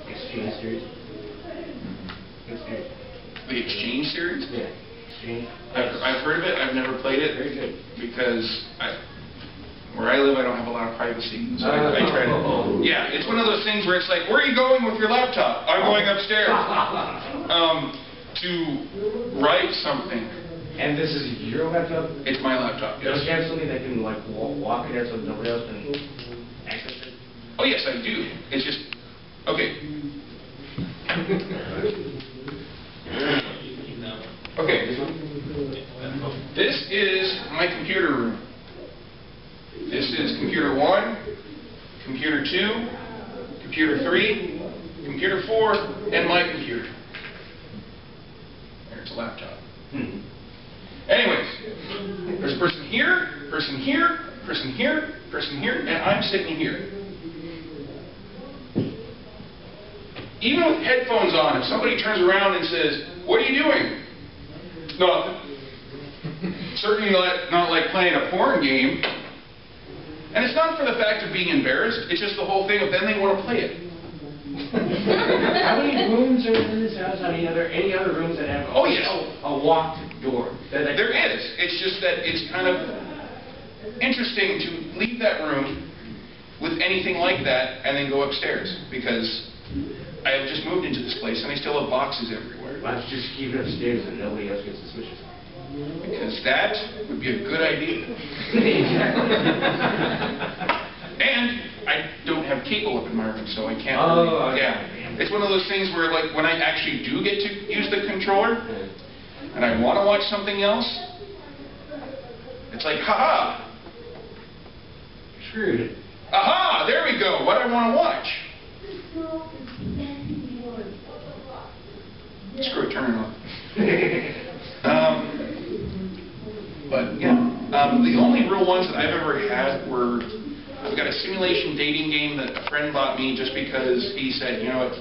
Exchange series. Exchange. The Exchange series? Yeah. Exchange. I've heard of it. I've never played it. Very good. Because where I live, I don't have a lot of privacy. So I try to. Yeah, it's one of those things where it's like, where are you going with your laptop? I'm going upstairs. To write something. And this is your laptop? It's my laptop, yes. Don't you have something that can like walk in there so nobody else can access it? Oh yes, I do. It's just okay. Okay. This is my computer room. This is computer 1, computer 2, computer 3, computer 4, and my computer. There's a laptop. Anyways, there's a person here, person here, person here, person here, and I'm sitting here. Even with headphones on, if somebody turns around and says, "What are you doing?" Nothing. Certainly not like playing a porn game. And it's not for the fact of being embarrassed, it's just the whole thing of then they want to play it. How many rooms are in this house? I mean, are there any other rooms that have a locked door? There is. It's just that it's kind of interesting to leave that room with anything like that and then go upstairs, because I have just moved into this place and I still have boxes everywhere. Why don't you just keep it upstairs and nobody else gets suspicious? Because that would be a good idea. And I don't have cable up in my room, so I can't really, yeah. It's one of those things where, like, when I actually do get to use the controller, and I want to watch something else, it's like, ha-ha! Screwed. Aha! There we go! What I want to watch. Screw it, turn it on. But, yeah. The only real ones that I've ever had were, I've got a simulation dating game that a friend bought me just because he said, you know what,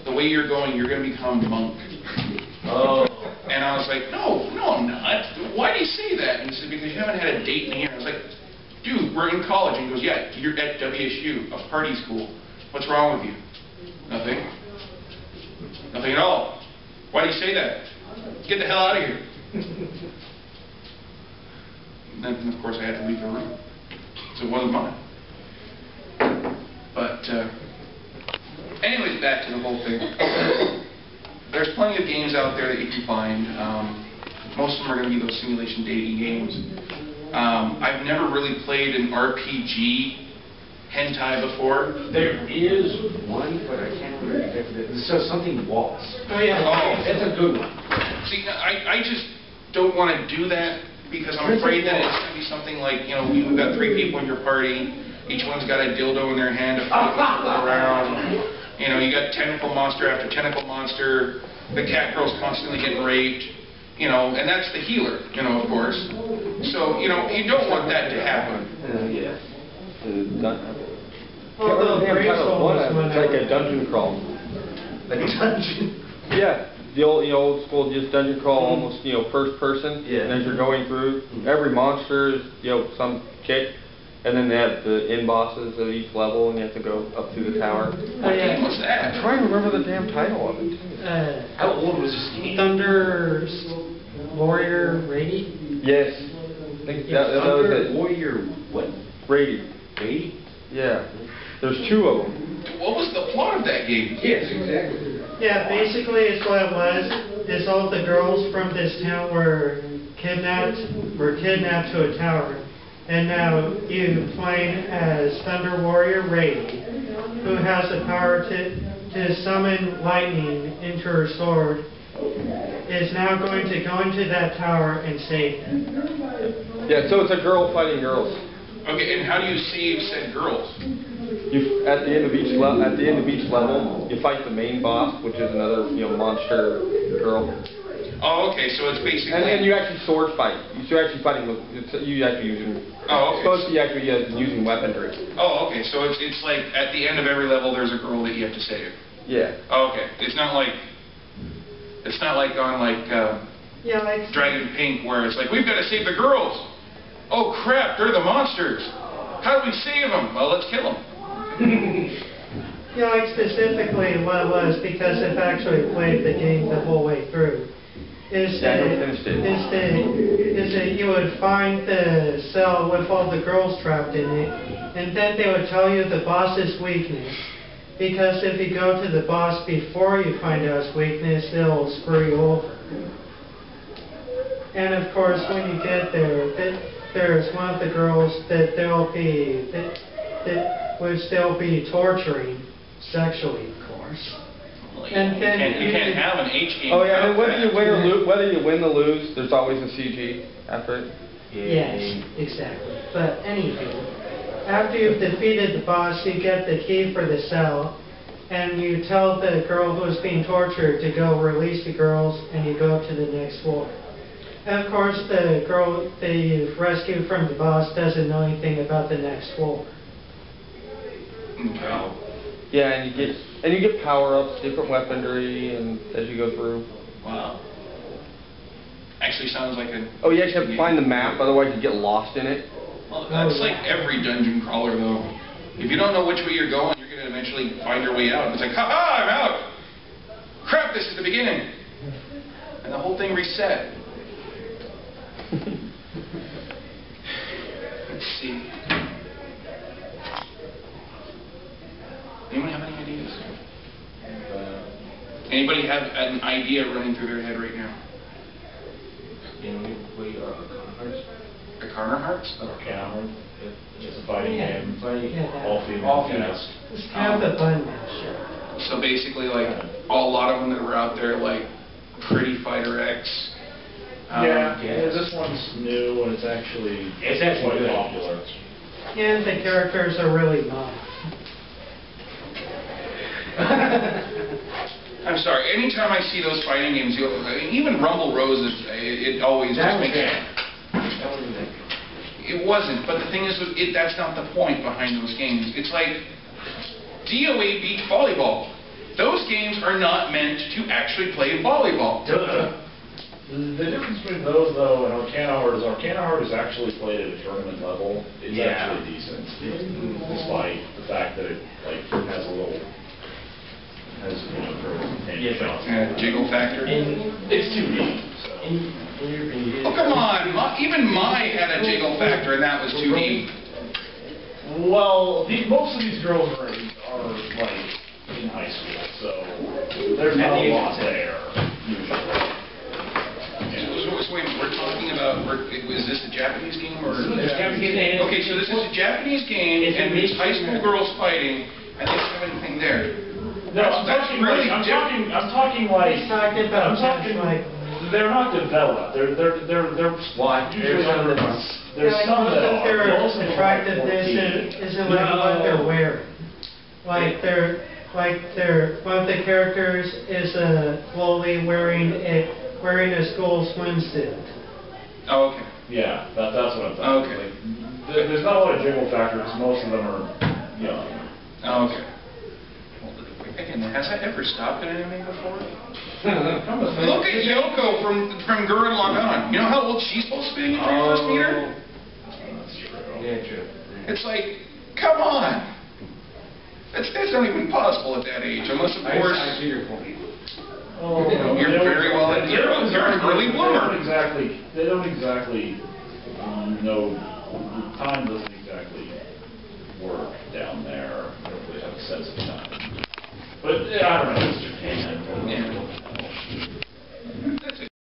the way you're going, you're going to become a monk. Oh. And I was like, no, I'm not. Why do you say that? And he said, because you haven't had a date in a year. I was like, dude, we're in college. And he goes, yeah, you're at WSU, a party school. What's wrong with you? Nothing. Nothing at all. Why do you say that? Get the hell out of here. And then, of course, I had to leave the room. So it wasn't mine. But, anyways, back to the whole thing. There's plenty of games out there that you can find. Most of them are going to be those simulation dating games. I've never really played an RPG hentai before. There is one, but I can't remember exactly. So something waltz. Oh, yeah. Oh. That's a good one. See, I just don't want to do that because I'm afraid that it's going to be something like, you know, you've got 3 people in your party. Each one's got a dildo in their hand to flip around. You know, you got tentacle monster after tentacle monster. The cat girl's constantly getting raped. You know, and that's the healer, you know, of course. So, you know, you don't want that to happen. Yeah. It's like a dungeon crawl. Like a dungeon? Yeah. The old school just dungeon crawl, almost, first person. Yeah. And as you're going through, every monster is, some chick. And then they have the end bosses at each level, and you have to go up through the tower. What game was that? I'm trying to remember the damn title of it. How old was this game? Thunder Warrior Rady? Yes. I think that was it. Warrior what? Rady. Rady? Yeah. There's 2 of them. What was the plot of that game? Yes, exactly. Yeah, basically it's what it was, is all the girls from this town were kidnapped to a tower. And now you playing as Thunder Warrior Rady, who has the power to summon lightning into her sword, is now going to go into that tower and save them. Yeah, so it's a girl fighting girls. Okay, and how do you save said girls? At the end of each level, you fight the main boss, which is another monster girl. Oh, okay, so it's basically... And you actually sword fight. You're actually fighting with... You actually using... Oh, okay. Supposed to be actually using weaponry. Oh, okay, so it's like at the end of every level there's a girl that you have to save. Yeah. Oh, okay. It's not like on Yeah, like Dragon Pink where it's like, we've got to save the girls. Oh crap, they're the monsters. How do we save them? Well, let's kill them. like specifically what it was, because I've actually played the game the whole way through. Is that you would find the cell with all the girls trapped in it, and then they would tell you the boss's weakness. Because if you go to the boss before you find out his weakness, it'll screw you over. And of course, when you get there, there's one of the girls that would still be torturing sexually, of course. Well, And then you can't have an H game. Oh yeah, and without whether you win or lose, there's always a CG after it. Yes, exactly. But anywho, after you've defeated the boss, you get the key for the cell, and you tell the girl who is being tortured to go release the girls, and you go to the next floor. And of course, the girl that you've rescued from the boss doesn't know anything about the next floor. Okay. Yeah, and you get power-ups, different weaponry, and as you go through. Wow. Actually sounds like a... Oh, you actually have to find the map, otherwise you get lost in it. Well, that's like every dungeon crawler, though. If you don't know which way you're going, you're going to eventually find your way out. It's like, ha-ha, I'm out! Crap, this is the beginning! And the whole thing reset. Let's see. Anyone have any ideas? Anybody have an idea running through their head right now? We are Hearts. The Carner Hearts? Cameron. It's a fighting game. Yeah, All female cast. it's kind of a bun masher. So basically, like, a lot of them that were out there, like, Pretty Fighter X. This one's new and it's actually quite good. popular. And the characters are really not. I'm sorry, anytime I see those fighting games, even Rumble Roses, it always just makes it. It wasn't, but the thing is, that's not the point behind those games. It's like DOA beat volleyball. Those games are not meant to actually play volleyball. The difference between those, though, and Arcana Heart is actually played at a tournament level. It's actually decent, despite the fact that it has a little, Jiggle factor. It's 2D. Oh, come on. Even Mai had a jiggle factor, and that was 2D. Well, most of these girls are like in high school, so there's not a lot there usually. So wait, we're talking about, is this a Japanese game or? Japanese game. Okay, so this is a Japanese game, and it's high school girls fighting, and they don't have anything there. No, I'm talking like they're not developed. They're usually under. There's some that are. Their attractiveness isn't like what they're wearing. One of the characters is a lowly wearing a school swimsuit. Oh, okay. Yeah, that's what I'm talking. Okay. There's not a lot of jiggle factor because most of them are young. Oh, okay. Again, has that ever stopped an anime before? Look at Yoko from Gurren Lagann. You know how old she's supposed to be when you first meet her? That's true. Yeah, true. It's like, come on. That's not even possible at that age, unless of course. I see your point. Oh, You're very well. You're an early bloomer. They don't exactly know. Time doesn't exactly work down there. They don't really have a sense of time. But I don't know. It's Japan. Yeah.